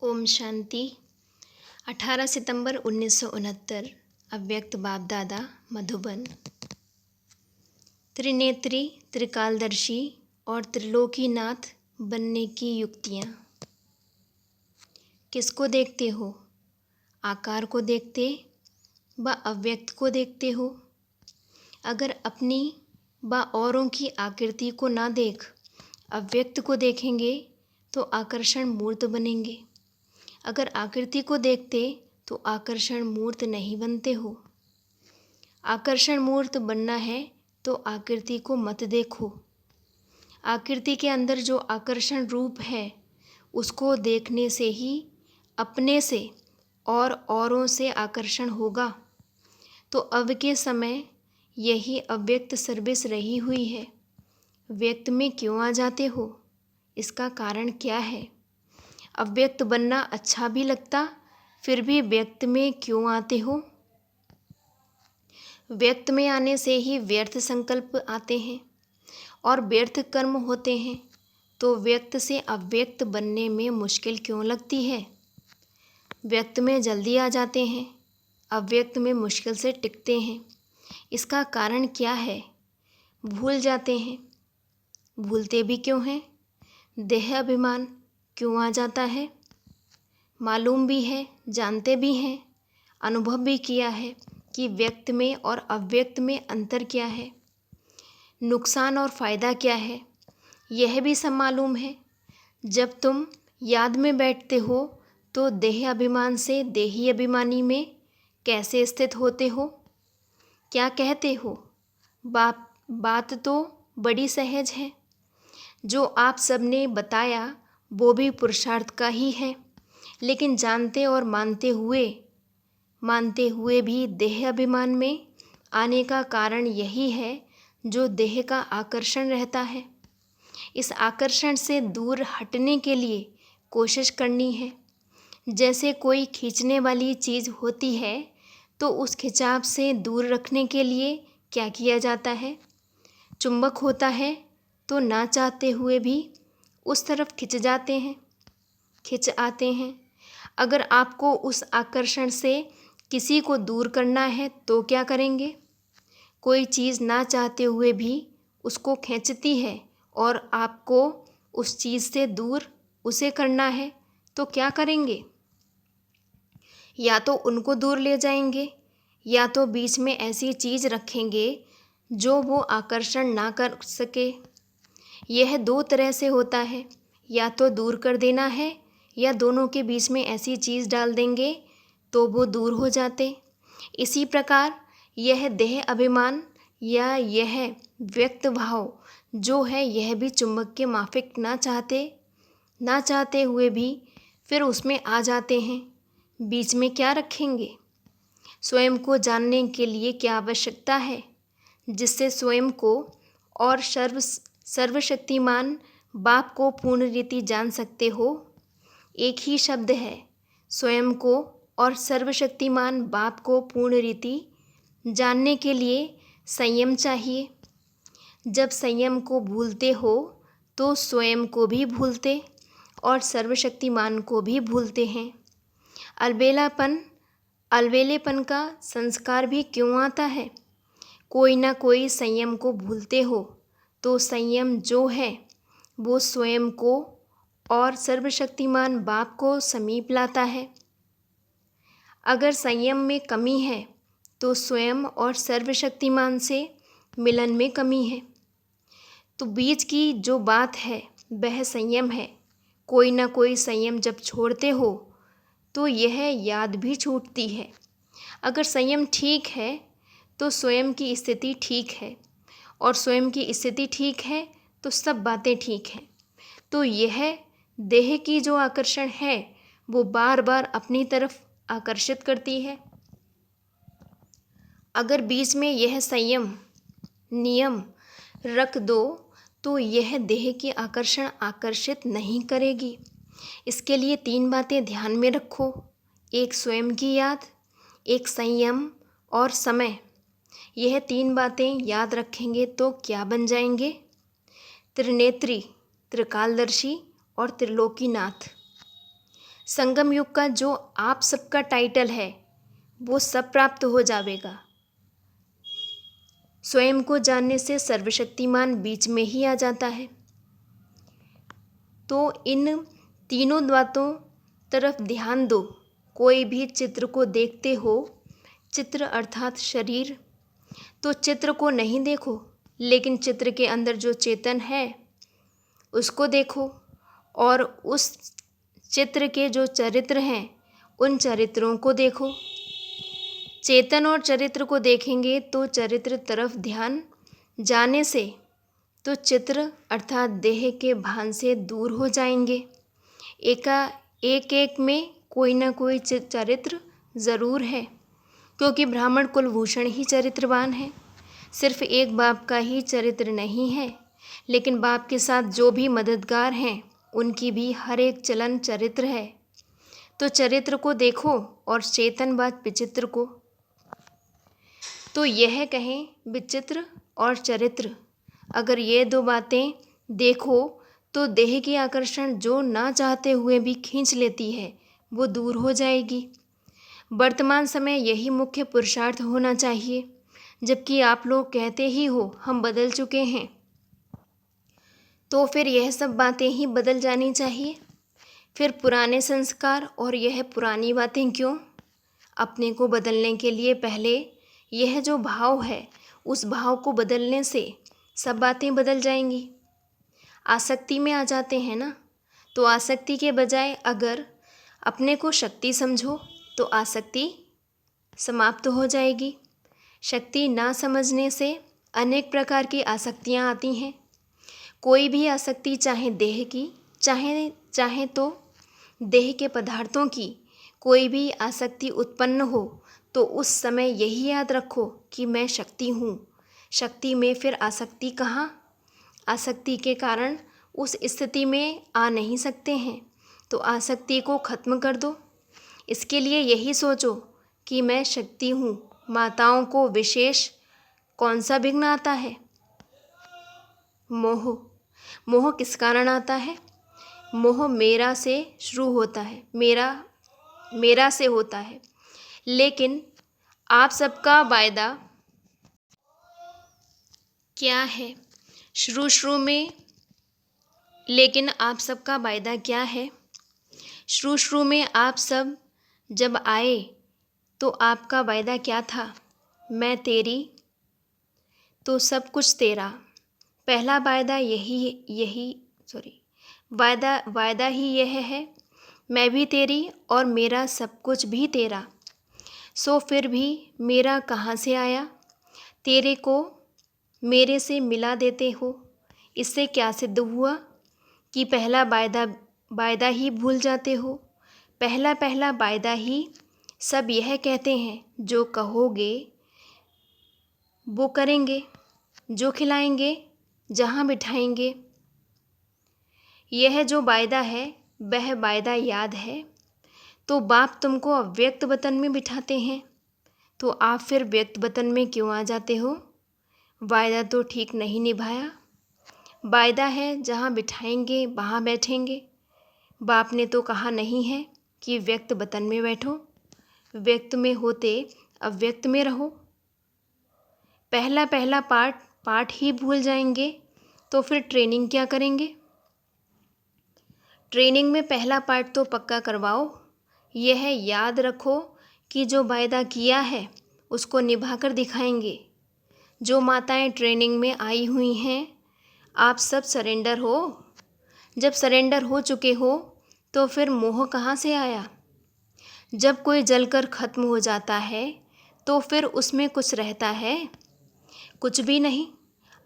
ओम शांति। 18 सितंबर 1969। अव्यक्त बाप दादा, मधुबन। त्रिनेत्री, त्रिकालदर्शी और त्रिलोकीनाथ बनने की युक्तियाँ। किसको देखते हो? आकार को देखते व अव्यक्त को देखते हो? अगर अपनी व औरों की आकृति को ना देख अव्यक्त को देखेंगे तो आकर्षण मूर्त बनेंगे। अगर आकृति को देखते तो आकर्षण मूर्त नहीं बनते हो। आकर्षण मूर्त बनना है तो आकृति को मत देखो। आकृति के अंदर जो आकर्षण रूप है उसको देखने से ही अपने से और औरों से आकर्षण होगा। तो अब के समय यही अव्यक्त सर्विस रही हुई है। व्यक्त में क्यों आ जाते हो? इसका कारण क्या है? अव्यक्त बनना अच्छा भी लगता, फिर भी व्यक्त में क्यों आते हो? व्यक्त में आने से ही व्यर्थ संकल्प आते हैं और व्यर्थ कर्म होते हैं। तो व्यक्त से अव्यक्त बनने में मुश्किल क्यों लगती है? व्यक्त में जल्दी आ जाते हैं, अव्यक्त में मुश्किल से टिकते हैं। इसका कारण क्या है? भूल जाते हैं। भूलते भी क्यों हैं? देह अभिमान क्यों आ जाता है? मालूम भी है, जानते भी हैं, अनुभव भी किया है कि व्यक्त में और अव्यक्त में अंतर क्या है, नुकसान और फ़ायदा क्या है, यह भी सब मालूम है। जब तुम याद में बैठते हो तो देह अभिमान से देही अभिमानी में कैसे स्थित होते हो? क्या कहते हो? बात तो बड़ी सहज है। जो आप सबने बताया वो भी पुरुषार्थ का ही है, लेकिन जानते और मानते हुए भी देह अभिमान में आने का कारण यही है जो देह का आकर्षण रहता है। इस आकर्षण से दूर हटने के लिए कोशिश करनी है। जैसे कोई खींचने वाली चीज़ होती है तो उस खिंचाव से दूर रखने के लिए क्या किया जाता है? चुंबक होता है तो ना चाहते हुए भी उस तरफ खिंच आते हैं। अगर आपको उस आकर्षण से किसी को दूर करना है तो क्या करेंगे? कोई चीज़ ना चाहते हुए भी उसको खींचती है और आपको उस चीज़ से दूर उसे करना है तो क्या करेंगे? या तो उनको दूर ले जाएंगे या तो बीच में ऐसी चीज़ रखेंगे जो वो आकर्षण ना कर सके। यह दो तरह से होता है, या तो दूर कर देना है या दोनों के बीच में ऐसी चीज़ डाल देंगे तो वो दूर हो जाते। इसी प्रकार यह देह अभिमान या यह व्यक्त भाव जो है यह भी चुंबक के माफिक ना चाहते हुए भी फिर उसमें आ जाते हैं। बीच में क्या रखेंगे? स्वयं को जानने के लिए क्या आवश्यकता है जिससे स्वयं को और सर्वशक्तिमान बाप को पूर्ण रीति जान सकते हो? एक ही शब्द है। स्वयं को और सर्वशक्तिमान बाप को पूर्ण रीति जानने के लिए संयम चाहिए। जब संयम को भूलते हो तो स्वयं को भी भूलते और सर्वशक्तिमान को भी भूलते हैं। अलबेलेपन का संस्कार भी क्यों आता है? कोई ना कोई संयम को भूलते हो तो संयम जो है वो स्वयं को और सर्वशक्तिमान बाप को समीप लाता है। अगर संयम में कमी है तो स्वयं और सर्वशक्तिमान से मिलन में कमी है। तो बीच की जो बात है वह संयम है। कोई ना कोई संयम जब छोड़ते हो तो यह याद भी छूटती है। अगर संयम ठीक है तो स्वयं की स्थिति ठीक है और स्वयं की स्थिति ठीक है तो सब बातें ठीक हैं। तो यह देह की जो आकर्षण है वो बार बार अपनी तरफ आकर्षित करती है। अगर बीच में यह संयम नियम रख दो तो यह देह की आकर्षण आकर्षित नहीं करेगी। इसके लिए 3 बातें ध्यान में रखो। एक स्वयं की याद, एक संयम और समय। यह 3 बातें याद रखेंगे तो क्या बन जाएंगे? त्रिनेत्री, त्रिकालदर्शी और त्रिलोकीनाथ। संगम युग का जो आप सबका टाइटल है वो सब प्राप्त हो जाएगा। स्वयं को जानने से सर्वशक्तिमान बीच में ही आ जाता है। तो इन तीनों बातों तरफ ध्यान दो। कोई भी चित्र को देखते हो, चित्र अर्थात शरीर, तो चित्र को नहीं देखो, लेकिन चित्र के अंदर जो चेतन है उसको देखो, और उस चित्र के जो चरित्र हैं उन चरित्रों को देखो। चेतन और चरित्र को देखेंगे तो चरित्र तरफ ध्यान जाने से तो चित्र अर्थात देह के भान से दूर हो जाएंगे। एक एक में कोई ना कोई चरित्र ज़रूर है, क्योंकि ब्राह्मण कुलभूषण ही चरित्रवान है। सिर्फ एक बाप का ही चरित्र नहीं है, लेकिन बाप के साथ जो भी मददगार हैं उनकी भी हर एक चलन चरित्र है। तो चरित्र को देखो और चेतन बात विचित्र को। तो यह कहें विचित्र और चरित्र, अगर ये दो बातें देखो तो देह की आकर्षण जो ना चाहते हुए भी खींच लेती है वो दूर हो जाएगी। वर्तमान समय यही मुख्य पुरुषार्थ होना चाहिए, जबकि आप लोग कहते ही हो हम बदल चुके हैं, तो फिर यह सब बातें ही बदल जानी चाहिए। फिर पुराने संस्कार और यह पुरानी बातें क्यों? अपने को बदलने के लिए पहले यह जो भाव है उस भाव को बदलने से सब बातें बदल जाएंगी। आसक्ति में आ जाते हैं ना, तो आसक्ति के बजाय अगर अपने को शक्ति समझो तो आसक्ति समाप्त हो जाएगी। शक्ति ना समझने से अनेक प्रकार की आसक्तियाँ आती हैं। कोई भी आसक्ति, चाहे देह की, चाहे तो देह के पदार्थों की, कोई भी आसक्ति उत्पन्न हो तो उस समय यही याद रखो कि मैं शक्ति हूँ। शक्ति में फिर आसक्ति कहाँ? आसक्ति के कारण उस स्थिति में आ नहीं सकते हैं, तो आसक्ति को खत्म कर दो। इसके लिए यही सोचो कि मैं शक्ति हूँ। माताओं को विशेष कौन सा विघ्न आता है? मोह। मोह किस कारण आता है? मोह मेरा से शुरू होता है, मेरा से होता है। लेकिन आप सबका वायदा क्या है? शुरू में, लेकिन आप सबका वायदा क्या है? शुरू में आप सब जब आए तो आपका वायदा क्या था? मैं तेरी तो सब कुछ तेरा। पहला वायदा वायदा ही यह है, मैं भी तेरी और मेरा सब कुछ भी तेरा। सो फिर भी मेरा कहाँ से आया? तेरे को मेरे से मिला देते हो। इससे क्या सिद्ध हुआ कि पहला वायदा ही भूल जाते हो। पहला वायदा ही सब यह कहते हैं, जो कहोगे वो करेंगे, जो खिलाएंगे, जहाँ बिठाएंगे। यह जो वायदा है वह वायदा याद है, तो बाप तुमको अव्यक्त वतन में बिठाते हैं, तो आप फिर व्यक्त वतन में क्यों आ जाते हो? वायदा तो ठीक नहीं निभाया। वायदा है जहाँ बिठाएंगे वहाँ बैठेंगे। बाप ने तो कहा नहीं है कि व्यक्त वतन में बैठो, व्यक्त में होते अव्यक्त में रहो। पहला पाठ ही भूल जाएंगे तो फिर ट्रेनिंग क्या करेंगे? ट्रेनिंग में पहला पाठ तो पक्का करवाओ। यह याद रखो कि जो वायदा किया है उसको निभाकर दिखाएंगे। जो माताएं ट्रेनिंग में आई हुई हैं, आप सब सरेंडर हो। जब सरेंडर हो चुके हो तो फिर मोह कहाँ से आया? जब कोई जलकर ख़त्म हो जाता है तो फिर उसमें कुछ रहता है? कुछ भी नहीं।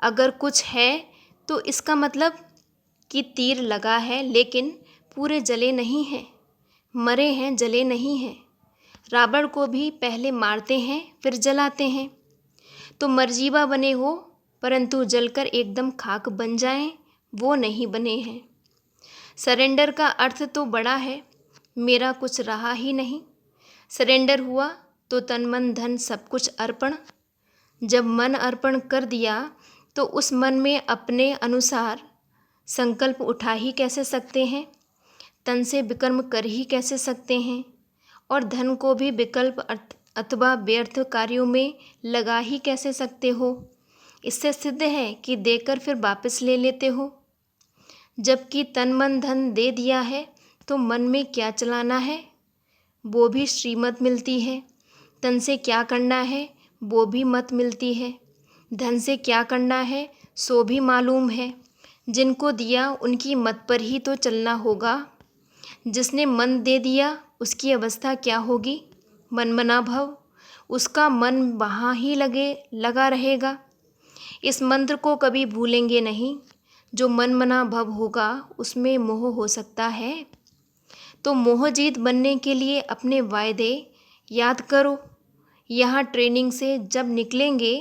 अगर कुछ है तो इसका मतलब कि तीर लगा है लेकिन पूरे जले नहीं हैं, मरे हैं, जले नहीं हैं। रावण को भी पहले मारते हैं फिर जलाते हैं। तो मरजीवा बने हो, परंतु जलकर एकदम खाक बन जाएं, वो नहीं बने हैं। सरेंडर का अर्थ तो बड़ा है, मेरा कुछ रहा ही नहीं। सरेंडर हुआ तो तन मन धन सब कुछ अर्पण। जब मन अर्पण कर दिया तो उस मन में अपने अनुसार संकल्प उठा ही कैसे सकते हैं? तन से विकर्म कर ही कैसे सकते हैं और धन को भी विकल्प अथवा व्यर्थ कार्यों में लगा ही कैसे सकते हो। इससे सिद्ध है कि देकर फिर वापस ले लेते हो। जबकि तन मन धन दे दिया है तो मन में क्या चलाना है वो भी श्रीमत मिलती है। तन से क्या करना है वो भी मत मिलती है। धन से क्या करना है सो भी मालूम है। जिनको दिया उनकी मत पर ही तो चलना होगा। जिसने मन दे दिया उसकी अवस्था क्या होगी, मनमना भव। उसका मन वहाँ ही लगा रहेगा। इस मंत्र को कभी भूलेंगे नहीं। जो मनमना भव होगा उसमें मोह हो सकता है। तो मोहजीत बनने के लिए अपने वायदे याद करो। यहाँ ट्रेनिंग से जब निकलेंगे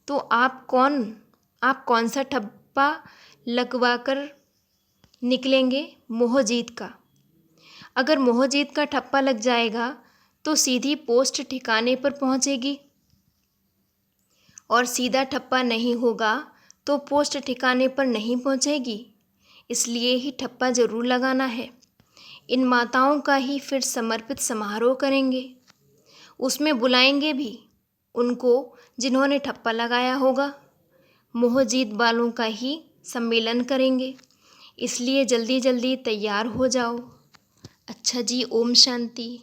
तो आप कौन सा ठप्पा लगवा कर निकलेंगे, मोहजीत का। अगर मोहजीत का ठप्पा लग जाएगा तो सीधी पोस्ट ठिकाने पर पहुंचेगी और सीधा ठप्पा नहीं होगा तो पोस्ट ठिकाने पर नहीं पहुंचेगी। इसलिए ही ठप्पा ज़रूर लगाना है। इन माताओं का ही फिर समर्पित समारोह करेंगे। उसमें बुलाएंगे भी उनको जिन्होंने ठप्पा लगाया होगा। मोहजीत वालों का ही सम्मेलन करेंगे। इसलिए जल्दी जल्दी तैयार हो जाओ। अच्छा जी, ओम शांति।